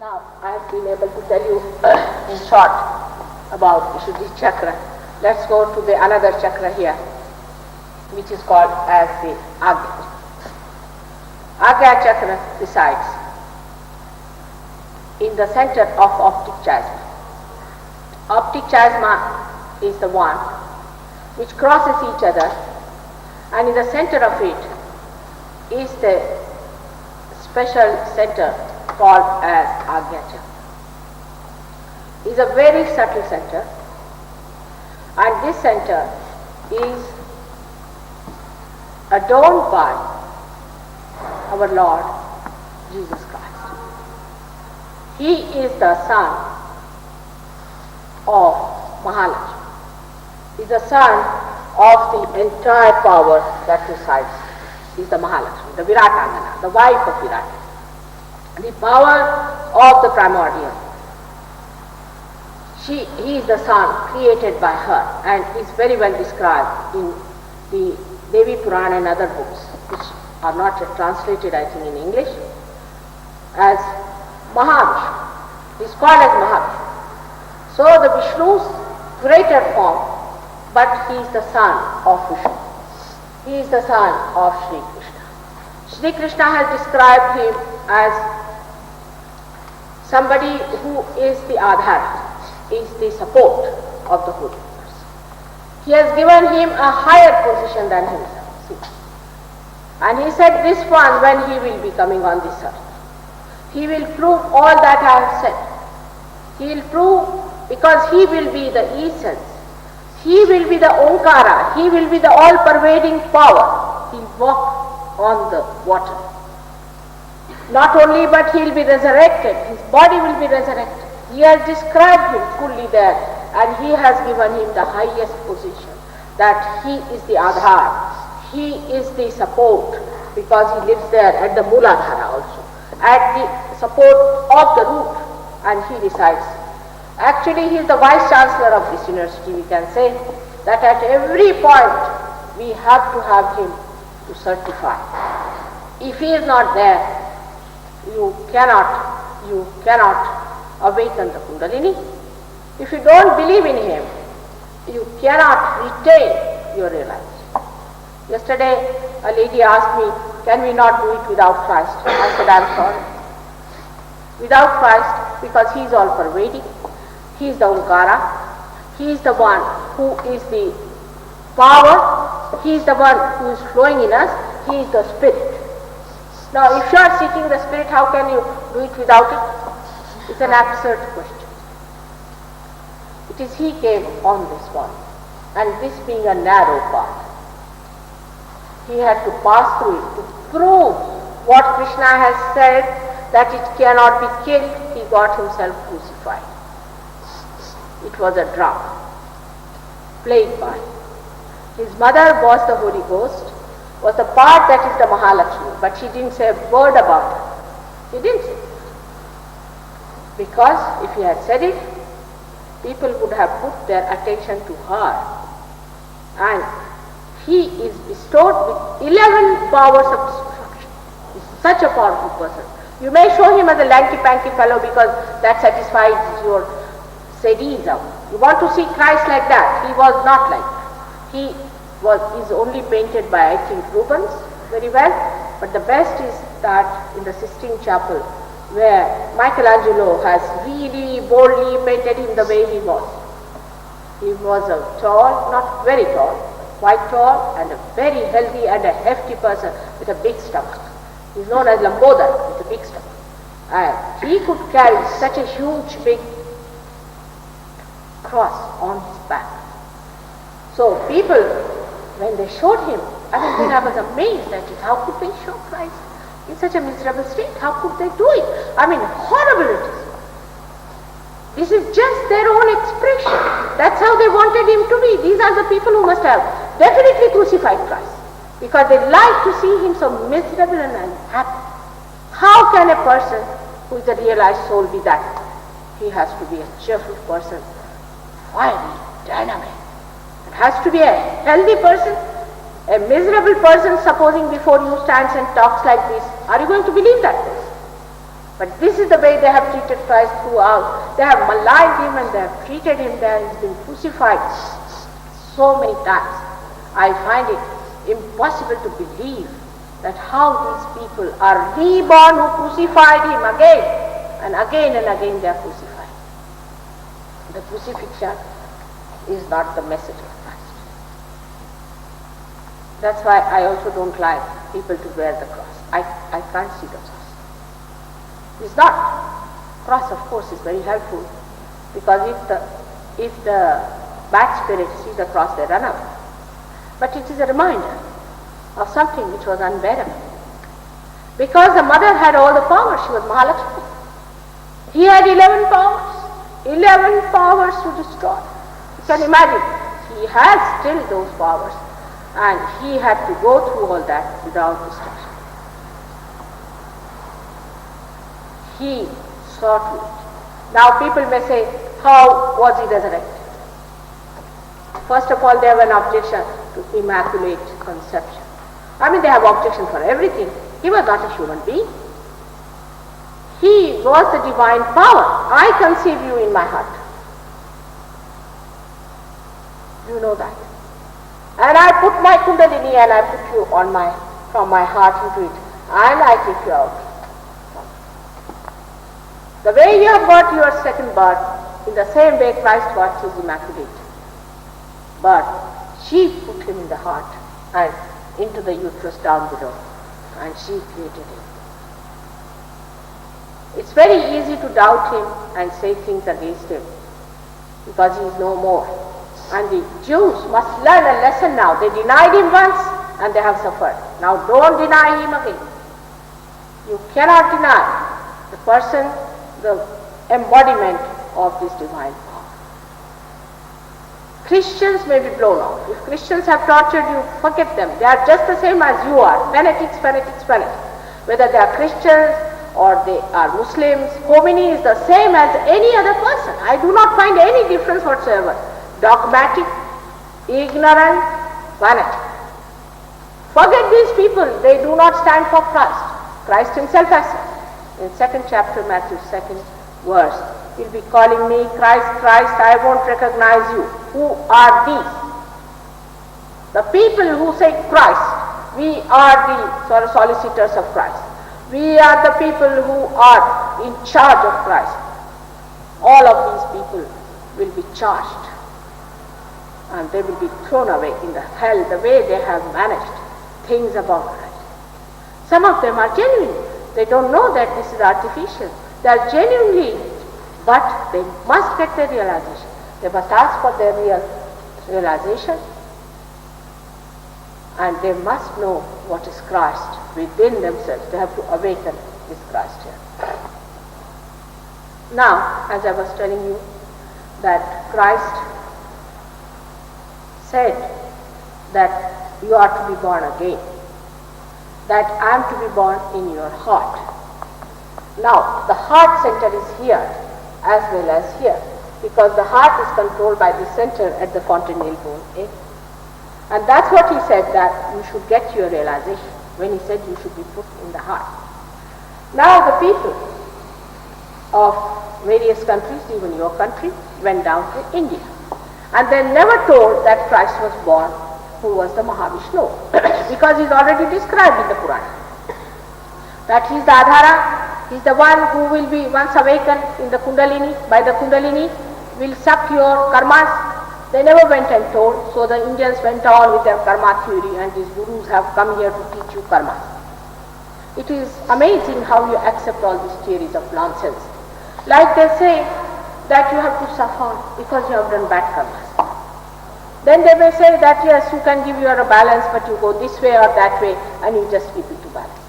Now, I have been able to tell you in short about Vishuddhi Chakra. Let's go to the another chakra here, which is called as the Agnya. Agnya Chakra resides in the center of optic chiasma. Optic chiasma is the one which crosses each other, and in the center of it is the special center called as Agnya Chakra. It is a very subtle center, and this center is adorned by our Lord Jesus Christ. He is the son of Mahalakshmi. He is the son of the entire power that resides. He is the Mahalakshmi, the Viratangana, the wife of Virat, the power of the primordial. He is the son created by her, and is very well described in the Devi Purana and other books, which are not yet translated, I think, in English, as Mahavishnu. He is called as Mahavishnu. So the Vishnu's greater form, but he is the son of Vishnu. He is the son of Sri Krishna. Sri Krishna has described him as somebody who is the Adhara, is the support of the whole universe. He has given him a higher position than himself. See? And he said this one, when he will be coming on this earth, he will prove all that I have said. He will prove, because he will be the essence. He will be the Omkara. He will be the all-pervading power. He will walk on the water. Not only, but he will be resurrected. His body will be resurrected. He has described him fully there, and he has given him the highest position, that he is the Adhar. He is the support, because he lives there at the Mooladhara also, at the support of the root, and he resides. Actually, he is the Vice Chancellor of this university. We can say that at every point we have to have him to certify. If he is not there, you cannot awaken the Kundalini. If you don't believe in him, you cannot retain your realization. Yesterday, a lady asked me, can we not do it without Christ? I said, I am sorry. Without Christ, because he is all pervading. He is the Omkara. He is the one who is the power. He is the one who is flowing in us. He is the spirit. Now, if you are seeking the spirit, how can you do it without it? It's an absurd question. It is he came on this one, and this being a narrow path, he had to pass through it to prove what Krishna has said, that it cannot be killed. He got himself crucified. It was a drug, plagued by. His mother was the Holy Ghost, was the part that is the Mahalakshmi, but she didn't say a word about it. She didn't say it. Because if he had said it, people would have put their attention to her. And he is bestowed with 11 powers of destruction. He is such a powerful person. You may show him as a lanky-panky fellow, because that satisfies your sadism. You want to see Christ like that. He was not like that. He is only painted by, I think, Rubens very well. But the best is that in the Sistine Chapel, where Michelangelo has really boldly painted him the way he was. He was a tall, not very tall, quite tall, and a very healthy and a hefty person with a big stomach. He is known as Lambodar, with a big stomach. And he could carry such a huge, big cross on his back. So people, when they showed him, I was amazed at it. How could they show Christ in such a miserable state? How could they do it? Horrible it is. This is just their own expression. That's how they wanted him to be. These are the people who must have definitely crucified Christ, because they like to see him so miserable and unhappy. How can a person who is a realized soul be that? He has to be a cheerful person, fiery, dynamic. It has to be a healthy person. A miserable person, supposing before you stands and talks like this, are you going to believe that person? But this is the way they have treated Christ throughout. They have maligned him and they have treated him there. He's been crucified so many times. I find it impossible to believe that how these people are reborn who crucified him again and again and again they are crucified. The crucifixion is not the message of Christ. That's why I also don't like people to wear the cross. I can't see the cross. It's not. Cross, of course, is very helpful, because if the bad spirits see the cross, they run away. But it is a reminder of something which was unbearable. Because the mother had all the powers, she was Mahalakshmi. He had 11 powers. 11 powers to destroy. You can imagine, he has still those powers, and he had to go through all that without destruction. He saw to it. Now people may say, how was he resurrected? First of all, they have an objection to immaculate conception. I mean, they have objection for everything. He was not a human being. He was the divine power. I conceive you in my heart. You know that. And I put my kundalini and I put you from my heart into it, and I take you out. The way you have got your second birth, in the same way Christ got his immaculate birth. She put him in the heart and into the uterus down below, and she created him. It's very easy to doubt him and say things against him, because he is no more. And the Jews must learn a lesson now. They denied him once and they have suffered. Now don't deny him again. You cannot deny the person, the embodiment of this divine power. Christians may be blown off. If Christians have tortured you, forget them. They are just the same as you are. Fanatics. Whether they are Christians or they are Muslims, Khomeini is the same as any other person. I do not find any difference whatsoever. Dogmatic, ignorant, fanatic. Forget these people. They do not stand for Christ. Christ himself has said in 2nd chapter, Matthew 2nd verse, you'll be calling me Christ, Christ, I won't recognize you. Who are these? The people who say Christ, we are the solicitors of Christ. We are the people who are in charge of Christ. All of these people will be charged, and they will be thrown away in the hell the way they have managed things about Christ. Some of them are genuine. They don't know that this is artificial. They are genuinely, but they must get their realization. They must ask for their realization, and they must know what is Christ within themselves. They have to awaken this Christ here. Now, as I was telling you, that Christ said that you are to be born again, that I am to be born in your heart. Now, the heart center is here as well as here, because the heart is controlled by the center at the fontanelle bone. And that's what he said, that you should get your realization, when he said you should be put in the heart. Now the people of various countries, even your country, went down to India. And they never told that Christ was born, who was the Mahavishnu, because he's already described in the Purana. That he's the Adhara, he's the one who will be once awakened in the Kundalini, by the Kundalini, will suck your karmas. They never went and told, so the Indians went on with their karma theory, and these gurus have come here to teach you karma. It is amazing how you accept all these theories of nonsense. Like they say that you have to suffer because you have done bad karmas. Then they may say that yes, you can give your balance, but you go this way or that way, and you just keep it to balance.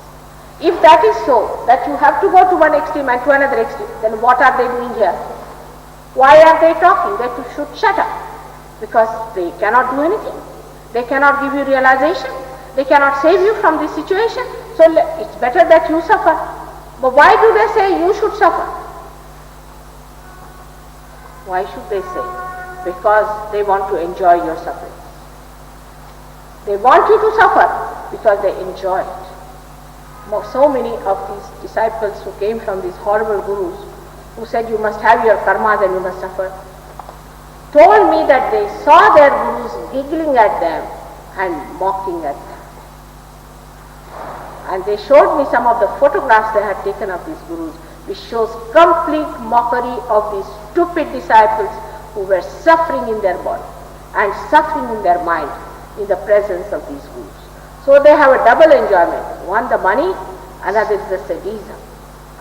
If that is so, that you have to go to one extreme and to another extreme, then what are they doing here? Why are they talking? They should shut up, because they cannot do anything. They cannot give you realization. They cannot save you from this situation. So it's better that you suffer. But why do they say you should suffer? Why should they say? Because they want to enjoy your suffering. They want you to suffer because they enjoy it. so many of these disciples who came from these horrible gurus, who said you must have your karmas and you must suffer, told me that they saw their gurus giggling at them and mocking at them. And they showed me some of the photographs they had taken of these gurus, which shows complete mockery of these stupid disciples who were suffering in their body and suffering in their mind in the presence of these gurus. So they have a double enjoyment. One, the money, another is the sadism.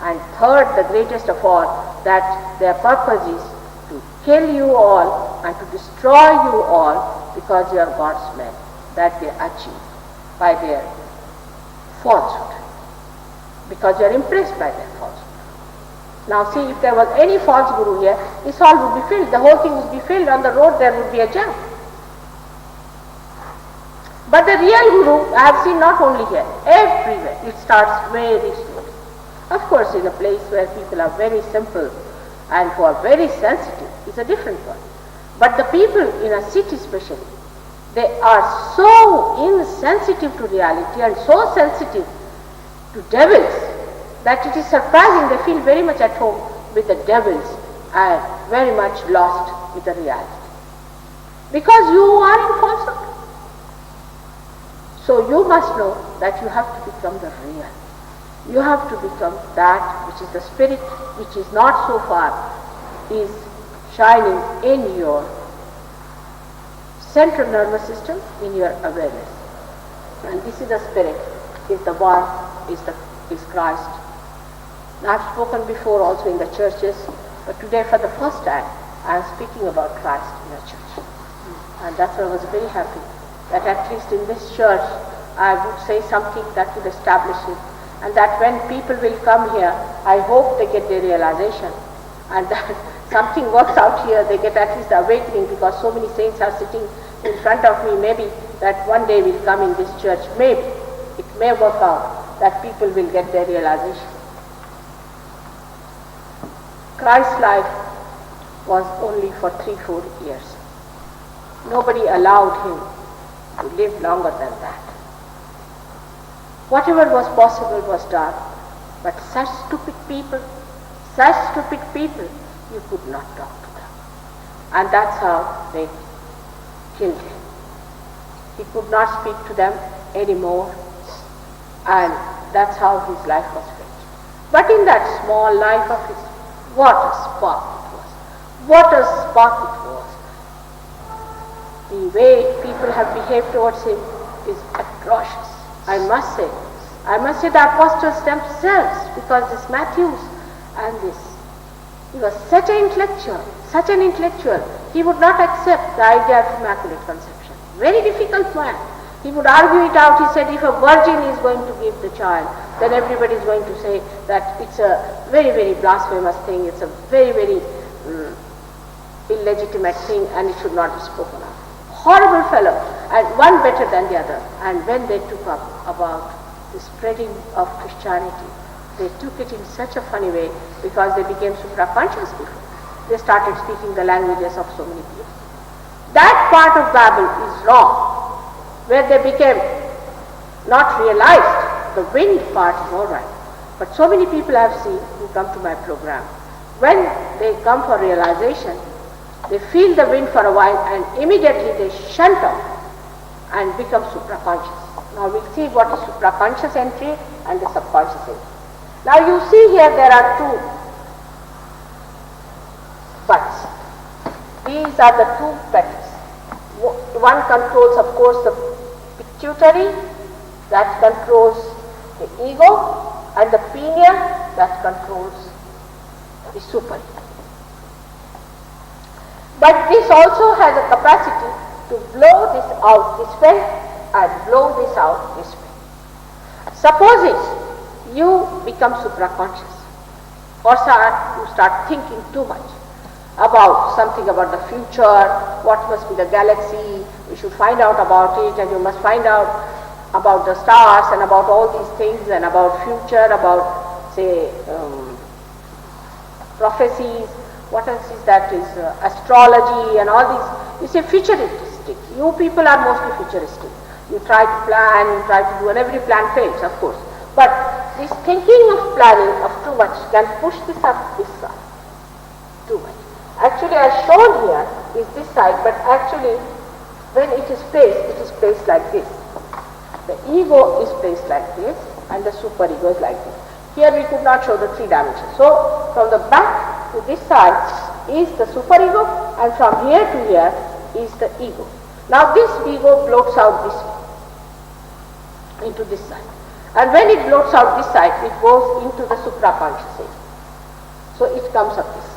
And third, the greatest of all, that their purpose is to kill you all and to destroy you all because you are God's men. That they achieve by their falsehood, because you are impressed by their falsehood. Now see, if there was any false guru here, this hall would be filled, the whole thing would be filled, on the road there would be a jam. But the real guru, I have seen not only here, everywhere, it starts very slowly. Of course, in a place where people are very simple and who are very sensitive, it's a different one. But the people in a city especially, they are so insensitive to reality and so sensitive to devils that it is surprising. They feel very much at home with the devils and very much lost with the reality. Because you are in falsehood. So you must know that you have to become the real. You have to become that which is the spirit, which is not so far, is shining in your central nervous system, in your awareness. And this is the spirit, is the one, is Christ. I have spoken before also in the churches, but today for the first time I am speaking about Christ in the church. And that's why I was very happy that at least in this church I would say something that would establish it, and that when people will come here, I hope they get their realization, and that something works out here, they get at least the awakening, because so many saints are sitting in front of me. Maybe that one day will come in this church, maybe it may work out that people will get their realization. Christ's life was only for 3-4 years. Nobody allowed him to live longer than that. Whatever was possible was done, but such stupid people, you could not talk to them. And that's how they killed him. He could not speak to them anymore, and that's how his life was finished. But in that small life of his, what a spark it was. What a spark it was. The way people have behaved towards him is atrocious. I must say the apostles themselves, because this Matthews and this, he was such an intellectual, he would not accept the idea of Immaculate Conception. Very difficult man. He would argue it out. He said, if a virgin is going to give the child, then everybody is going to say that it's a very, very blasphemous thing, it's a very, very illegitimate thing, and it should not be spoken of. Horrible fellow, and one better than the other. And when they took up about the spreading of Christianity, they took it in such a funny way, because they became supraconscious before. They started speaking the languages of so many people. That part of Babel is wrong, where they became not realized. The wind part is all right. But so many people I have seen who come to my program, when they come for realization, they feel the wind for a while and immediately they shunt off and become supraconscious. Now we'll see what is supraconscious entry and the subconscious entry. Now you see here there are two buds. These are the two petals. One controls, of course, the pituitary, that controls the ego, and the pineal, that controls the super. But this also has a capacity to blow this out this way and blow this out this way. Suppose you become supraconscious, or you start thinking too much about something about the future, what must be the galaxy, you should find out about it, and you must find out about the stars and about all these things, and about future, about say prophecies, what else is that, is astrology and all these. You say futuristic. You people are mostly futuristic. You try to plan, you try to do, and every plan fails, of course. But this thinking of planning of too much can push this up this side too much. Actually, as shown here is this side, but actually when it is placed like this. The ego is placed like this and the superego is like this. Here we could not show the three dimensions. So from the back to this side is the superego, and from here to here is the ego. Now this ego floats out this way into this side, and when it floats out this side, it goes into the supraconscious area. So it comes up this side.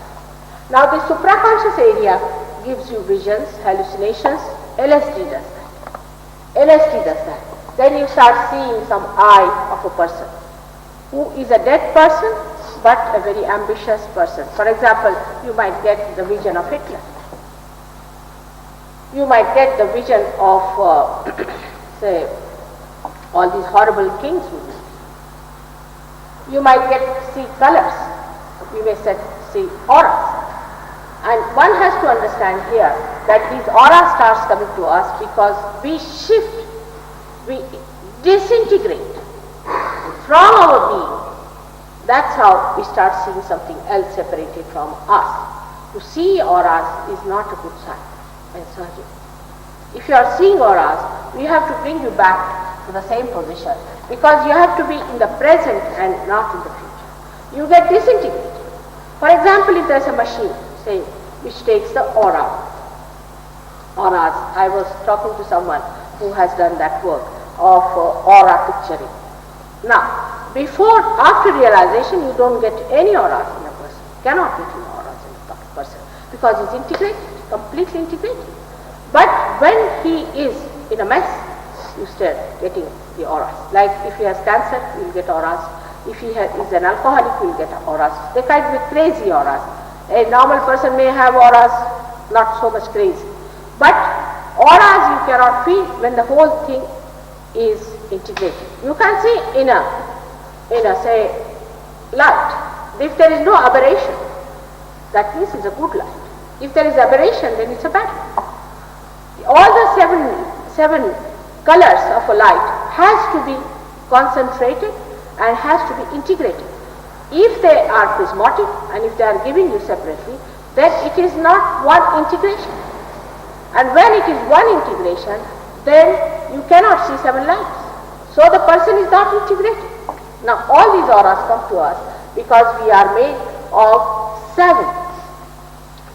Now the supraconscious area gives you visions, hallucinations. LSD does that. LSD does that. Then you start seeing some eye of a person who is a dead person but a very ambitious person. For example, you might get the vision of Hitler. You might get the vision of, say, all these horrible kings. You might see colors. You may see auras. And one has to understand here that these aura starts coming to us because we shift, we disintegrate from our being. That's how we start seeing something else separated from us. To see auras is not a good sign in surgery. If you are seeing auras, we have to bring you back to the same position because you have to be in the present and not in the future. You get disintegrated. For example, if there's a machine, say, which takes the auras. I was talking to someone who has done that work of aura picturing. Now, after realization, you don't get any auras in a person. Cannot get any auras in a person because it's integrated, completely integrated. But when he is in a mess, you start getting the auras. Like if he has cancer, you will get auras. If he is an alcoholic, you will get auras. They might be crazy auras. A normal person may have auras, not so much crazy. But auras you cannot feel when the whole thing is integrated. You can see in a say light. If there is no aberration, that means it's a good light. If there is aberration, then it's a bad light. All the seven colors of a light has to be concentrated and has to be integrated. If they are prismatic and if they are giving you separately, then it is not one integration. And when it is one integration, then you cannot see seven lights. So the person is not integrated. Now all these auras come to us because we are made of 7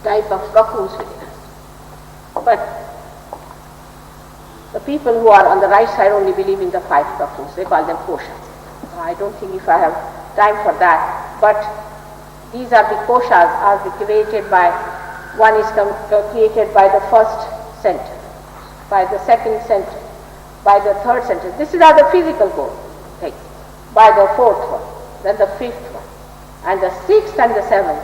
type of cocoons within us. But the people who are on the right side only believe in the 5 cocoons. They call them koshas. I don't think if I have time for that, but these are the koshas are created by, one is created by the first center, by the second center, by the third center. These are the physical things, by the 4th one, then the 5th one, and the 6th and the 7th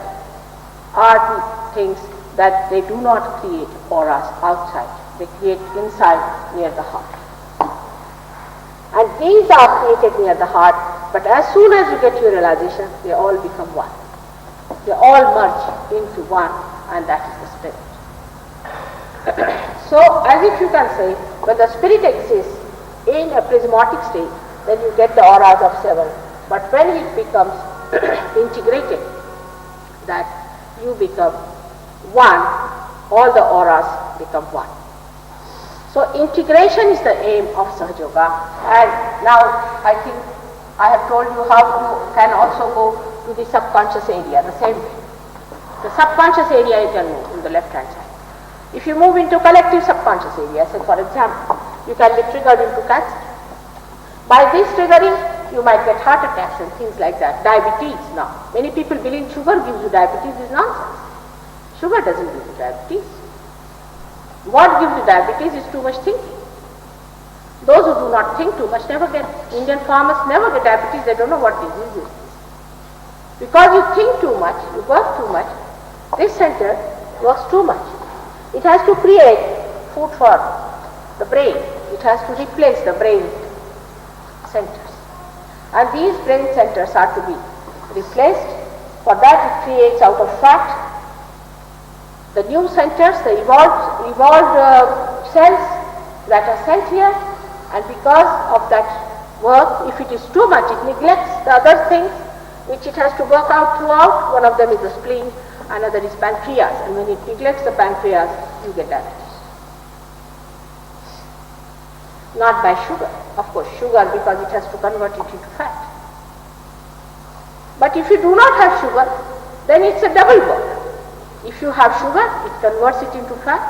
are the things that they do not create auras outside, they create inside near the heart. And these are created near the heart, but as soon as you get your realization, they all become one. They all merge into one, and that is the spirit. So, as if you can say, when the spirit exists in a prismatic state, then you get the auras of 7. But when it becomes integrated, that you become one, all the auras become one. So integration is the aim of Sahaja Yoga, and now I think I have told you how you can also go to the subconscious area the same way. The subconscious area you can move in the left hand side. If you move into collective subconscious area, say for example, you can be triggered into cancer. By this triggering, you might get heart attacks and things like that. Diabetes now. Many people believe sugar gives you diabetes is nonsense. Sugar doesn't give you diabetes. What gives you diabetes is too much thinking. Those who do not think too much never get, Indian farmers never get diabetes, they don't know what disease is. Because you think too much, you work too much, this center works too much. It has to create food for the brain. It has to replace the brain centers. And these brain centers are to be replaced. For that it creates out of fat the new centers, the evolved cells that are sent here, and because of that work. If it is too much, it neglects the other things which it has to work out throughout. One of them is the spleen, another is pancreas, and when it neglects the pancreas, you get diabetes. Not by sugar, of course, sugar because it has to convert it into fat. But if you do not have sugar, then it's a double work. If you have sugar, it converts it into fat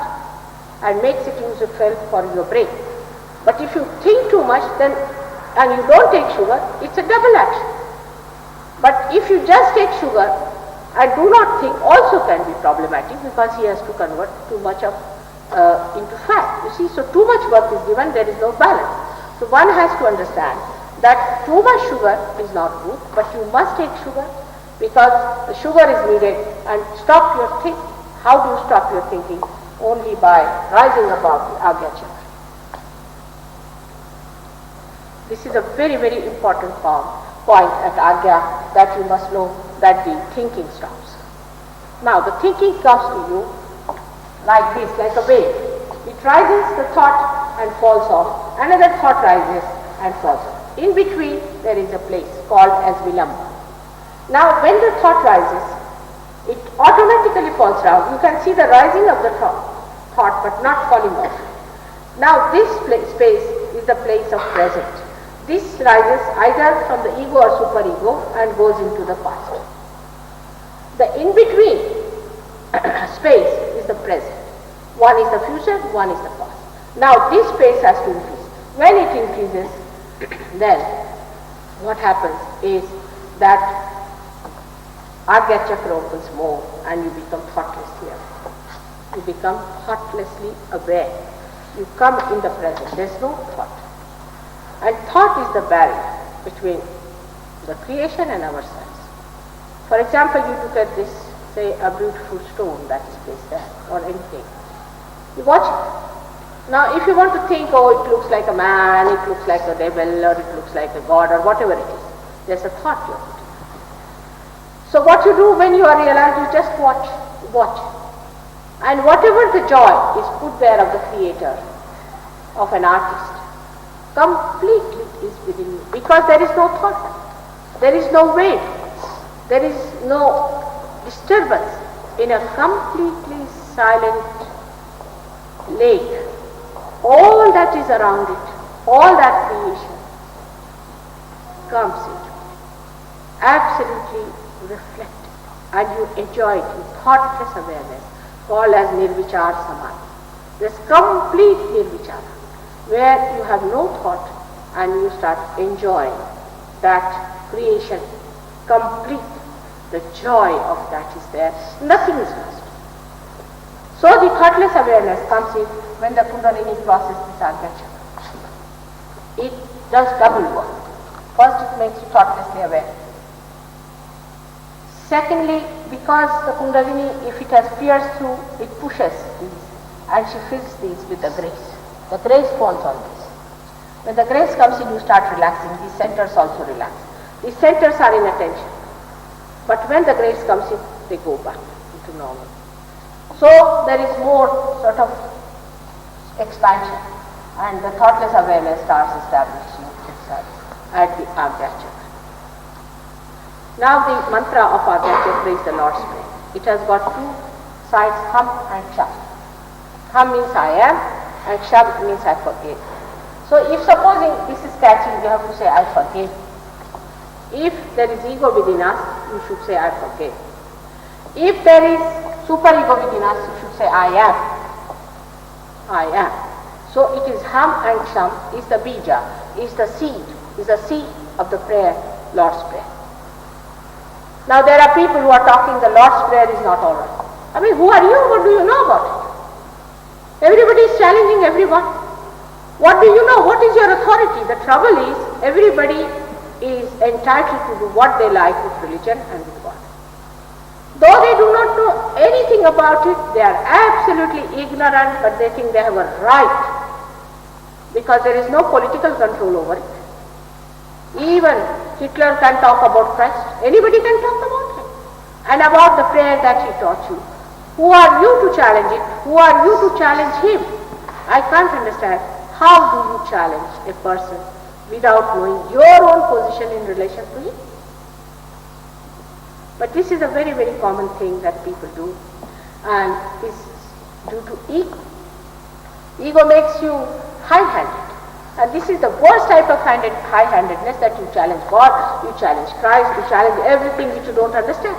and makes it useful for your brain. But if you think too much, then and you don't take sugar, it's a double action. But if you just take sugar and do not think, also can be problematic because he has to convert too much of into fat. You see, so too much work is given, there is no balance. So one has to understand that too much sugar is not good, but you must take sugar because the sugar is needed, and stop your thinking. How do you stop your thinking? Only by rising above the Agnya Chakra. This is a very, very important point at Agnya, that you must know that the thinking stops. Now the thinking comes to you like this, like a wave. It rises, the thought, and falls off. Another thought rises and falls off. In between there is a place called as Vilamba. Now when the thought rises, it automatically falls down. You can see the rising of the thought but not falling off. Now this space is the place of present. This rises either from the ego or superego and goes into the past. The in-between space is the present. One is the future, one is the past. Now this space has to increase. When it increases, then what happens is that Agnya Chakra opens more and you become thoughtlessly aware. You become thoughtlessly aware. You come in the present. There is no thought. And thought is the barrier between the creation and ourselves. For example, you look at this, say a beautiful stone that is placed there or anything. You watch it. Now if you want to think, oh, it looks like a man, it looks like a devil, or it looks like a god, or whatever it is, there's a thought you are putting. So what you do when you are realized, you just watch. And whatever the joy is put there of the creator, of an artist, completely is within you, because there is no thought, there is no wave, there is no disturbance in a completely silent lake. All that is around it, all that creation comes into absolutely reflected, and you enjoy it in thoughtless awareness, called as Nirvichar Samadhi. There's complete Nirvichara, where you have no thought and you start enjoying that creation complete. The joy of that is there. Nothing is lost. So the thoughtless awareness comes in when the Kundalini crosses this Agnya Chakra. It does double work. First, it makes you thoughtlessly aware. Secondly, because the Kundalini, if it has pierced through, it pushes these and she fills these with the grace. The grace falls on this. When the grace comes in, you start relaxing. These centers also relax. These centers are in attention. But when the grace comes in, they go back into normal. So there is more sort of expansion, and the thoughtless awareness starts establishing itself at the Agnya Chakra. Now the mantra of Agnya Chakra is the Lord's Prayer. It has got two sides, Hum and Sham. Hum means I am, and Sham means I forgive. So if supposing this is catching, you have to say I forgive. If there is ego within us, you should say I forgive. If there is superego within us, you should say I am. I am. So it is Hum and Sham is the bija, is the seed of the prayer, Lord's Prayer. Now there are people who are talking the Lord's Prayer is not all right. I mean, who are you? What do you know about it? Everybody is challenging everyone. What do you know? What is your authority? The trouble is, everybody is entitled to do what they like with religion and with God. Though they do not know anything about it, they are absolutely ignorant, but they think they have a right, because there is no political control over it. Even Hitler can talk about Christ. Anybody can talk about him and about the prayer that he taught you. Who are you to challenge it? Who are you to challenge him? I can't understand. How do you challenge a person without knowing your own position in relation to him. But this is a very, very common thing that people do, and is due to ego. Ego makes you high-handed, and this is the worst type of high-handedness, that you challenge God, you challenge Christ, you challenge everything which you don't understand.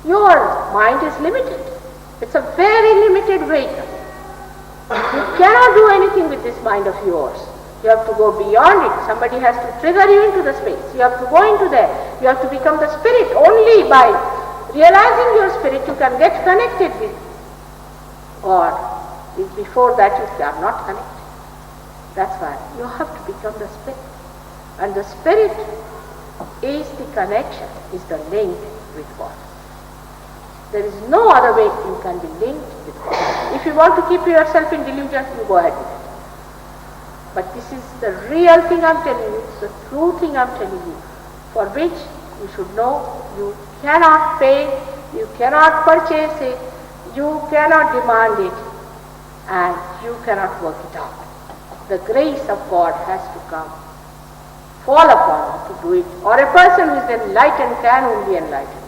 Your mind is limited. It's a very limited vehicle. You cannot do anything with this mind of yours. You have to go beyond it. Somebody has to trigger you into the space. You have to go into there. You have to become the spirit. Only by realizing your spirit you can get connected with God. If before that you are not connected. That's why you have to become the spirit. And the spirit is the connection, is the link with God. There is no other way you can be linked with God. If you want to keep yourself in delusion, you go ahead with it. But this is the real thing I'm telling you, it's the true thing I'm telling you, for which you should know you cannot pay, you cannot purchase it, you cannot demand it, and you cannot work it out. The grace of God has to come, fall upon you to do it, or a person who is enlightened can only enlighten.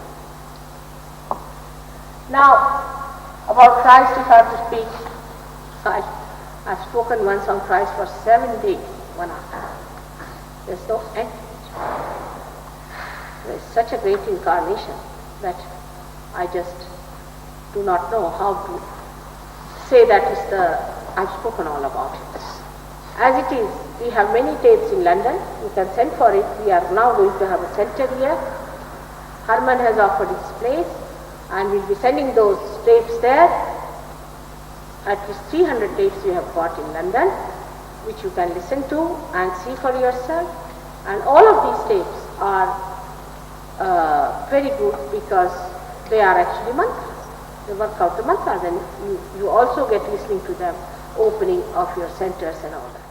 Now, about Christ, if I have to speak, I've spoken once on Christ for 7 days, 1 hour. There's no end. There is such a great incarnation that I just do not know how to say that is I've spoken all about it. As it is, we have many tapes in London. You can send for it. We are now going to have a center here. Herman has offered his place, and we'll be sending those tapes there. At least 300 tapes we have got in London, which you can listen to and see for yourself. And all of these tapes are very good because they are actually mantras. They work out the mantras, and you also get listening to them, opening of your centers and all that.